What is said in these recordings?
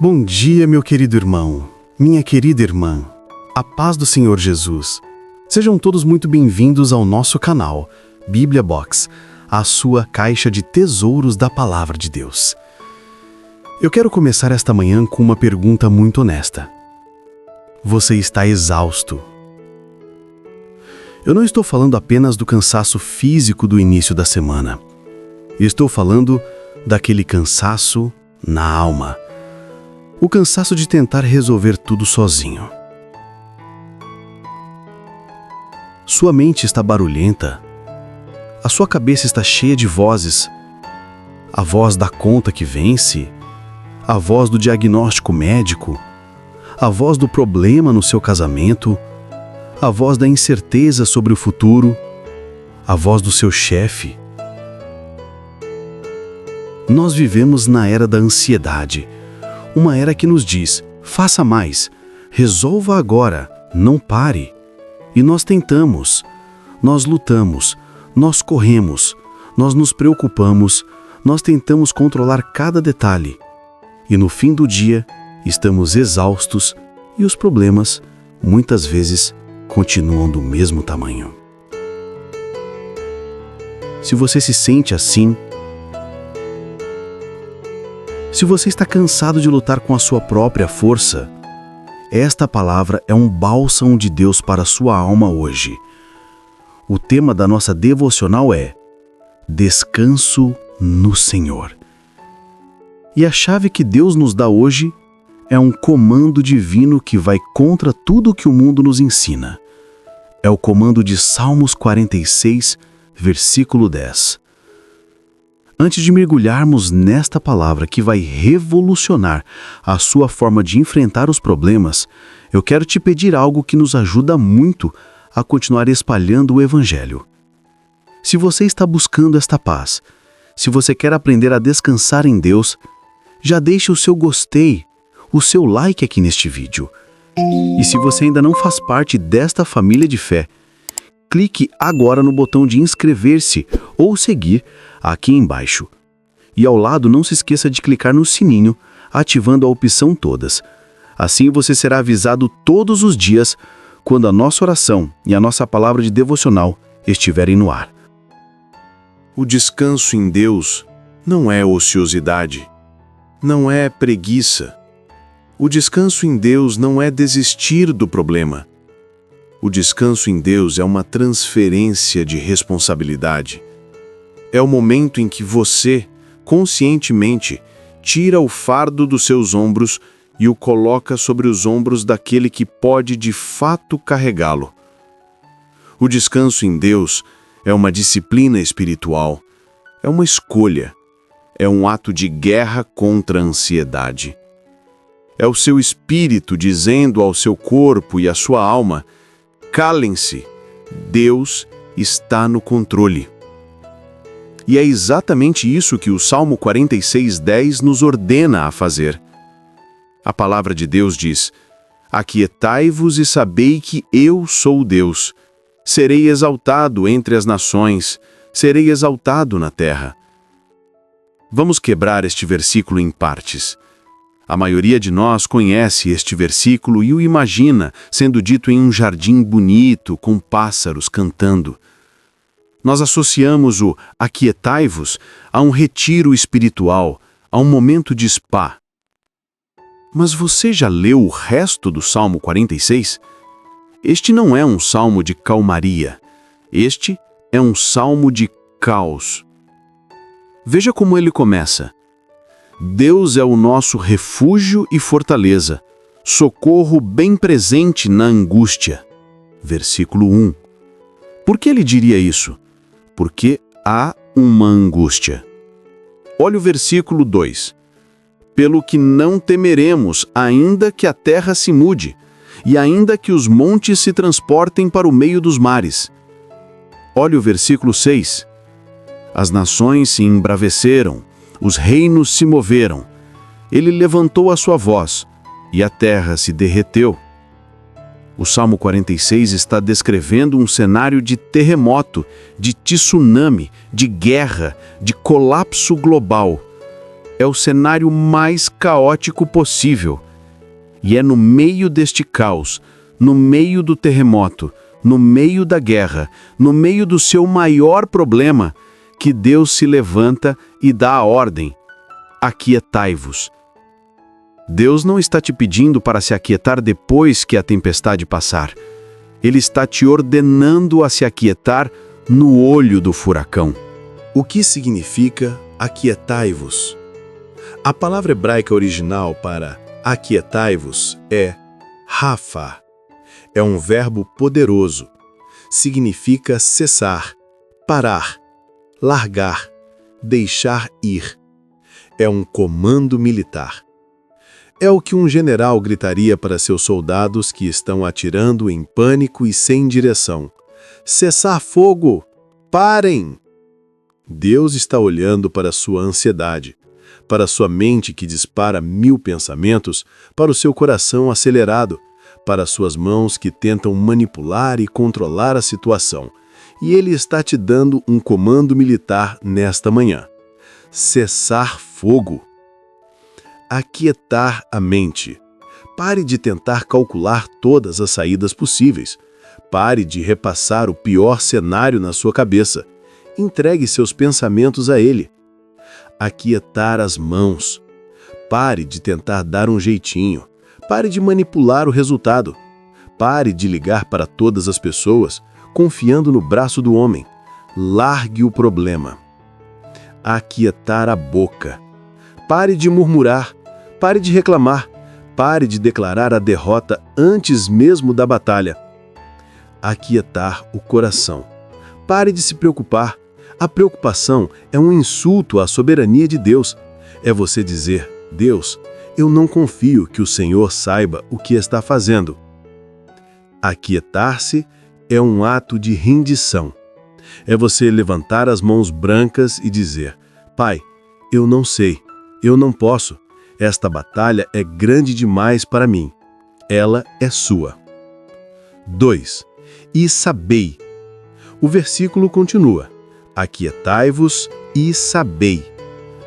Bom dia, meu querido irmão, minha querida irmã. A paz do Senhor Jesus. Sejam todos muito bem-vindos ao nosso canal, Bíblia Box, a sua caixa de tesouros da Palavra de Deus. Eu quero começar esta manhã com uma pergunta muito honesta. Você está exausto? Eu não estou falando apenas do cansaço físico do início da semana. Estou falando daquele cansaço na alma. O cansaço de tentar resolver tudo sozinho. Sua mente está barulhenta. A sua cabeça está cheia de vozes. A voz da conta que vence, a voz do diagnóstico médico, a voz do problema no seu casamento, a voz da incerteza sobre o futuro, a voz do seu chefe. Nós vivemos na era da ansiedade. Uma era que nos diz, faça mais, resolva agora, não pare. E nós tentamos, nós lutamos, nós corremos, nós nos preocupamos, nós tentamos controlar cada detalhe. E no fim do dia, estamos exaustos e os problemas, muitas vezes, continuam do mesmo tamanho. Se você se sente assim, se você está cansado de lutar com a sua própria força, esta palavra é um bálsamo de Deus para a sua alma hoje. O tema da nossa devocional é Descanso no Senhor. E a chave que Deus nos dá hoje é um comando divino que vai contra tudo que o mundo nos ensina. É o comando de Salmos 46, versículo 10. Antes de mergulharmos nesta palavra que vai revolucionar a sua forma de enfrentar os problemas, eu quero te pedir algo que nos ajuda muito a continuar espalhando o Evangelho. Se você está buscando esta paz, se você quer aprender a descansar em Deus, já deixe o seu gostei, o seu like aqui neste vídeo. E se você ainda não faz parte desta família de fé, clique agora no botão de inscrever-se ou seguir aqui embaixo. E ao lado não se esqueça de clicar no sininho, ativando a opção todas. Assim você será avisado todos os dias quando a nossa oração e a nossa palavra de devocional estiverem no ar. O descanso em Deus não é ociosidade, não é preguiça. O descanso em Deus não é desistir do problema. O descanso em Deus é uma transferência de responsabilidade. É o momento em que você, conscientemente, tira o fardo dos seus ombros e o coloca sobre os ombros daquele que pode de fato carregá-lo. O descanso em Deus é uma disciplina espiritual, é uma escolha, é um ato de guerra contra a ansiedade. É o seu espírito dizendo ao seu corpo e à sua alma: calem-se, Deus está no controle. E é exatamente isso que o Salmo 46:10 nos ordena a fazer. A palavra de Deus diz: aquietai-vos e sabei que eu sou Deus. Serei exaltado entre as nações, serei exaltado na terra. Vamos quebrar este versículo em partes. A maioria de nós conhece este versículo e o imagina sendo dito em um jardim bonito, com pássaros cantando. Nós associamos o aquietai-vos a um retiro espiritual, a um momento de spa. Mas você já leu o resto do Salmo 46? Este não é um salmo de calmaria. Este é um salmo de caos. Veja como ele começa. Deus é o nosso refúgio e fortaleza, socorro bem presente na angústia. Versículo 1. Por que ele diria isso? Porque há uma angústia. Olha o versículo 2. Pelo que não temeremos, ainda que a terra se mude, e ainda que os montes se transportem para o meio dos mares. Olha o versículo 6. As nações se embraveceram, os reinos se moveram. Ele levantou a sua voz, e a terra se derreteu. O Salmo 46 está descrevendo um cenário de terremoto, de tsunami, de guerra, de colapso global. é o cenário mais caótico possível. E é no meio deste caos, no meio do terremoto, no meio da guerra, no meio do seu maior problema, que Deus se levanta e dá a ordem: aquietai-vos. Deus não está te pedindo para se aquietar depois que a tempestade passar. Ele está te ordenando a se aquietar no olho do furacão. O que significa aquietai-vos? A palavra hebraica original para aquietai-vos é rafa. É um verbo poderoso. Significa cessar, parar, largar, deixar ir. É um comando militar. É o que um general gritaria para seus soldados que estão atirando em pânico e sem direção: cessar fogo! Parem! Deus está olhando para sua ansiedade, para sua mente que dispara 1000 pensamentos, para o seu coração acelerado, para suas mãos que tentam manipular e controlar a situação. E Ele está te dando um comando militar nesta manhã: cessar fogo. Aquietar a mente. Pare de tentar calcular todas as saídas possíveis. Pare de repassar o pior cenário na sua cabeça. Entregue seus pensamentos a Ele. Aquietar as mãos. Pare de tentar dar um jeitinho. Pare de manipular o resultado. Pare de ligar para todas as pessoas, confiando no braço do homem. Largue o problema. Aquietar a boca. Pare de murmurar. Pare de reclamar. Pare de declarar a derrota antes mesmo da batalha. Aquietar o coração. Pare de se preocupar. A preocupação é um insulto à soberania de Deus. É você dizer: Deus, eu não confio que o Senhor saiba o que está fazendo. Aquietar-se é um ato de rendição. É você levantar as mãos brancas e dizer: Pai, eu não sei, eu não posso. Esta batalha é grande demais para mim. Ela é sua. 2. E sabei. O versículo continua: aquietai-vos e sabei.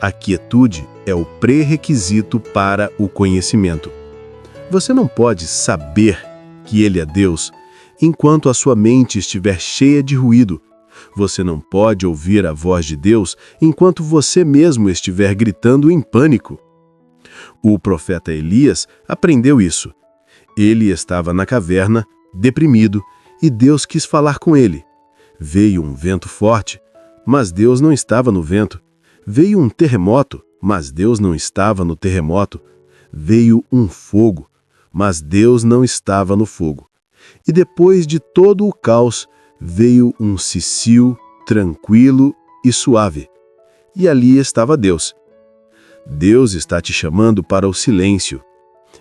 A quietude é o pré-requisito para o conhecimento. Você não pode saber que Ele é Deus enquanto a sua mente estiver cheia de ruído. Você não pode ouvir a voz de Deus enquanto você mesmo estiver gritando em pânico. O profeta Elias aprendeu isso. Ele estava na caverna, deprimido, e Deus quis falar com ele. Veio um vento forte, mas Deus não estava no vento. Veio um terremoto, mas Deus não estava no terremoto. Veio um fogo, mas Deus não estava no fogo. E depois de todo o caos, veio um cicio tranquilo e suave. E ali estava Deus. Deus está te chamando para o silêncio.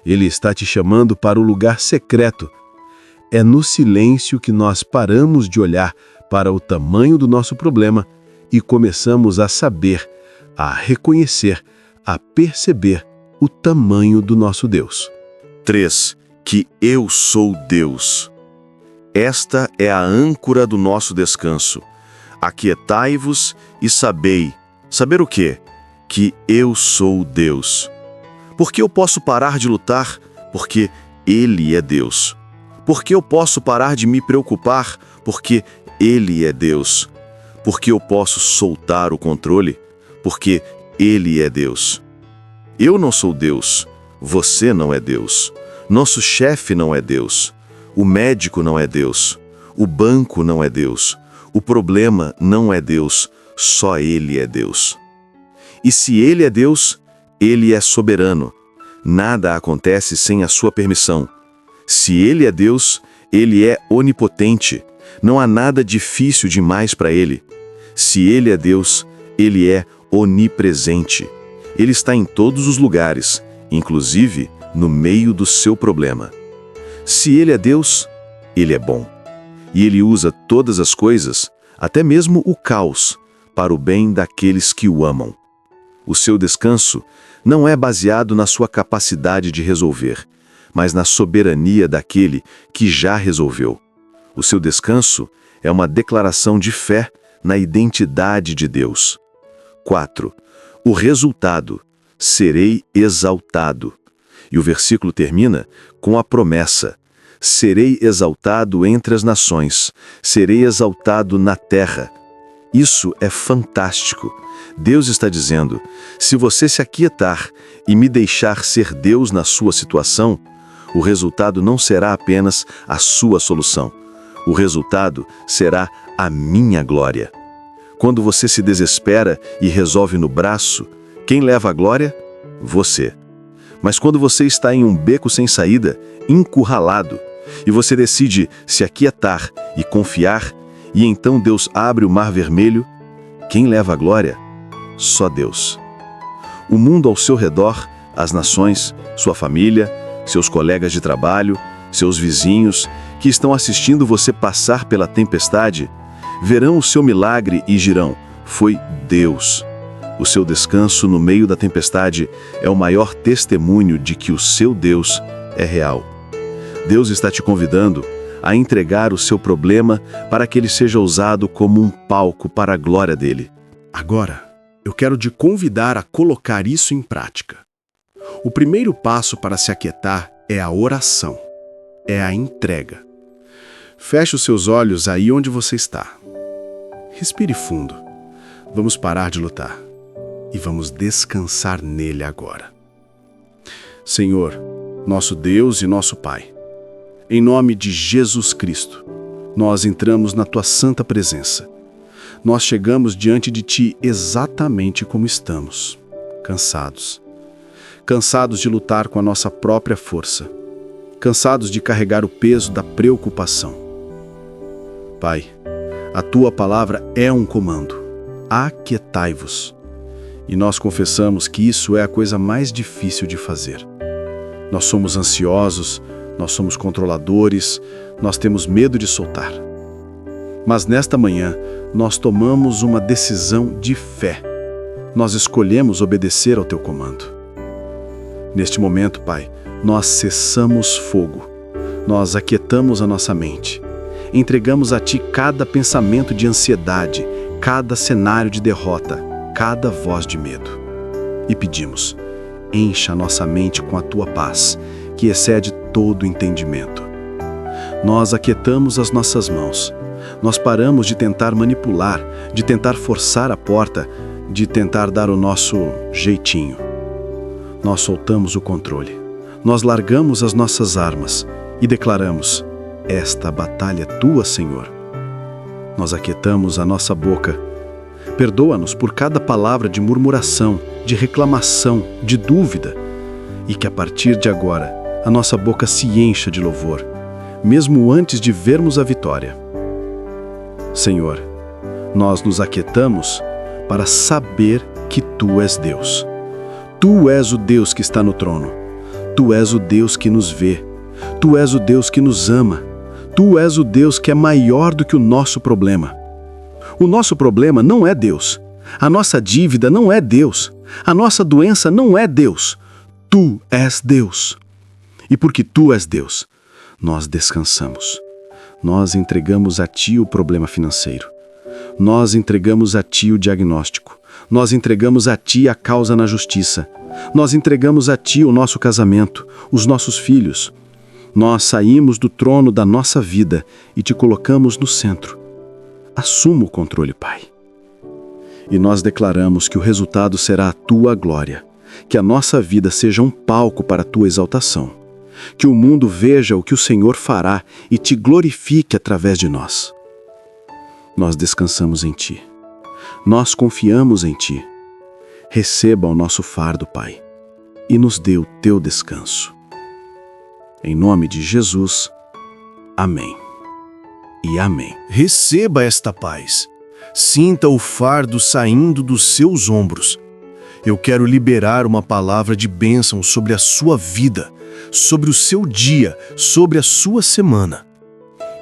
Ele está te chamando para o lugar secreto. É no silêncio que nós paramos de olhar para o tamanho do nosso problema e começamos a saber, a reconhecer, a perceber o tamanho do nosso Deus. 3. Que eu sou Deus. Esta é a âncora do nosso descanso. Aquietai-vos e sabei. Saber o quê? Que eu sou Deus. Porque eu posso parar de lutar? Porque Ele é Deus. Porque eu posso parar de me preocupar? Porque Ele é Deus. Porque eu posso soltar o controle? Porque Ele é Deus. Eu não sou Deus. Você não é Deus. Nosso chefe não é Deus. O médico não é Deus. O banco não é Deus. O problema não é Deus. Só Ele é Deus. E se Ele é Deus, Ele é soberano. Nada acontece sem a sua permissão. Se Ele é Deus, Ele é onipotente. Não há nada difícil demais para Ele. Se Ele é Deus, Ele é onipresente. Ele está em todos os lugares, inclusive no meio do seu problema. Se Ele é Deus, Ele é bom. E Ele usa todas as coisas, até mesmo o caos, para o bem daqueles que o amam. O seu descanso não é baseado na sua capacidade de resolver, mas na soberania daquele que já resolveu. O seu descanso é uma declaração de fé na identidade de Deus. 4. O resultado serei exaltado. E o versículo termina com a promessa: serei exaltado entre as nações, serei exaltado na terra. Isso é fantástico. Deus está dizendo: se você se aquietar e me deixar ser Deus na sua situação, o resultado não será apenas a sua solução. O resultado será a minha glória. Quando você se desespera e resolve no braço, quem leva a glória? Você. Mas quando você está em um beco sem saída, encurralado, e você decide se aquietar e confiar, e então Deus abre o mar vermelho, quem leva a glória? Só Deus. O mundo ao seu redor, as nações, sua família, seus colegas de trabalho, seus vizinhos, que estão assistindo você passar pela tempestade, verão o seu milagre e dirão: foi Deus. O seu descanso no meio da tempestade é o maior testemunho de que o seu Deus é real. Deus está te convidando a entregar o seu problema para que ele seja usado como um palco para a glória dele. Agora, eu quero te convidar a colocar isso em prática. O primeiro passo para se aquietar é a oração, é a entrega. Feche os seus olhos aí onde você está. Respire fundo. Vamos parar de lutar e vamos descansar nele agora. Senhor, nosso Deus e nosso Pai, em nome de Jesus Cristo, nós entramos na Tua santa presença. Nós chegamos diante de Ti exatamente como estamos, cansados. Cansados de lutar com a nossa própria força. Cansados de carregar o peso da preocupação. Pai, a Tua palavra é um comando. Aquietai-vos. E nós confessamos que isso é a coisa mais difícil de fazer. Nós somos ansiosos, nós somos controladores, nós temos medo de soltar. Mas nesta manhã, nós tomamos uma decisão de fé. Nós escolhemos obedecer ao Teu comando. Neste momento, Pai, nós cessamos fogo. Nós aquietamos a nossa mente. Entregamos a Ti cada pensamento de ansiedade, cada cenário de derrota, cada voz de medo. E pedimos: encha a nossa mente com a Tua paz, que excede todo entendimento. Nós aquietamos as nossas mãos. Nós paramos de tentar manipular, de tentar forçar a porta, de tentar dar o nosso jeitinho. Nós soltamos o controle. Nós largamos as nossas armas e declaramos: esta batalha é Tua, Senhor. Nós aquietamos a nossa boca. Perdoa-nos por cada palavra de murmuração, de reclamação, de dúvida, e que a partir de agora a nossa boca se encha de louvor, mesmo antes de vermos a vitória. Senhor, nós nos aquietamos para saber que Tu és Deus. Tu és o Deus que está no trono. Tu és o Deus que nos vê. Tu és o Deus que nos ama. Tu és o Deus que é maior do que o nosso problema. O nosso problema não é Deus. A nossa dívida não é Deus. A nossa doença não é Deus. Tu és Deus. E porque Tu és Deus, nós descansamos. Nós entregamos a Ti o problema financeiro. Nós entregamos a Ti o diagnóstico. Nós entregamos a Ti a causa na justiça. Nós entregamos a Ti o nosso casamento, os nossos filhos. Nós saímos do trono da nossa vida e Te colocamos no centro. Assuma o controle, Pai. E nós declaramos que o resultado será a Tua glória, que a nossa vida seja um palco para a Tua exaltação, que o mundo veja o que o Senhor fará e Te glorifique através de nós. Nós descansamos em Ti. Nós confiamos em Ti. Receba o nosso fardo, Pai, e nos dê o Teu descanso. Em nome de Jesus, amém. E amém. Receba esta paz. Sinta o fardo saindo dos seus ombros. Eu quero liberar uma palavra de bênção sobre a sua vida, sobre o seu dia, sobre a sua semana.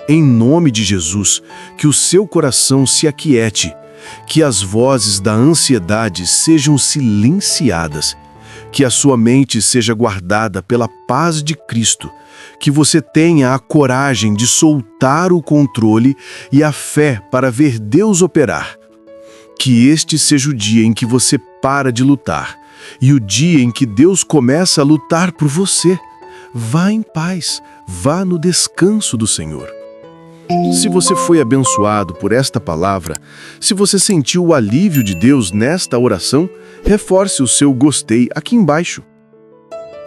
Em nome de Jesus, que o seu coração se aquiete, que as vozes da ansiedade sejam silenciadas, que a sua mente seja guardada pela paz de Cristo, que você tenha a coragem de soltar o controle e a fé para ver Deus operar. Que este seja o dia em que você para de lutar, e o dia em que Deus começa a lutar por você. Vá em paz, vá no descanso do Senhor. Se você foi abençoado por esta palavra, se você sentiu o alívio de Deus nesta oração, reforce o seu gostei aqui embaixo.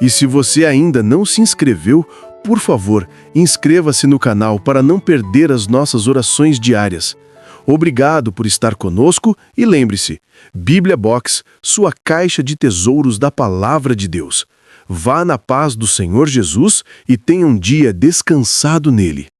E se você ainda não se inscreveu, por favor, inscreva-se no canal para não perder as nossas orações diárias. Obrigado por estar conosco e lembre-se, Bíblia Box, sua caixa de tesouros da Palavra de Deus. Vá na paz do Senhor Jesus e tenha um dia descansado nele.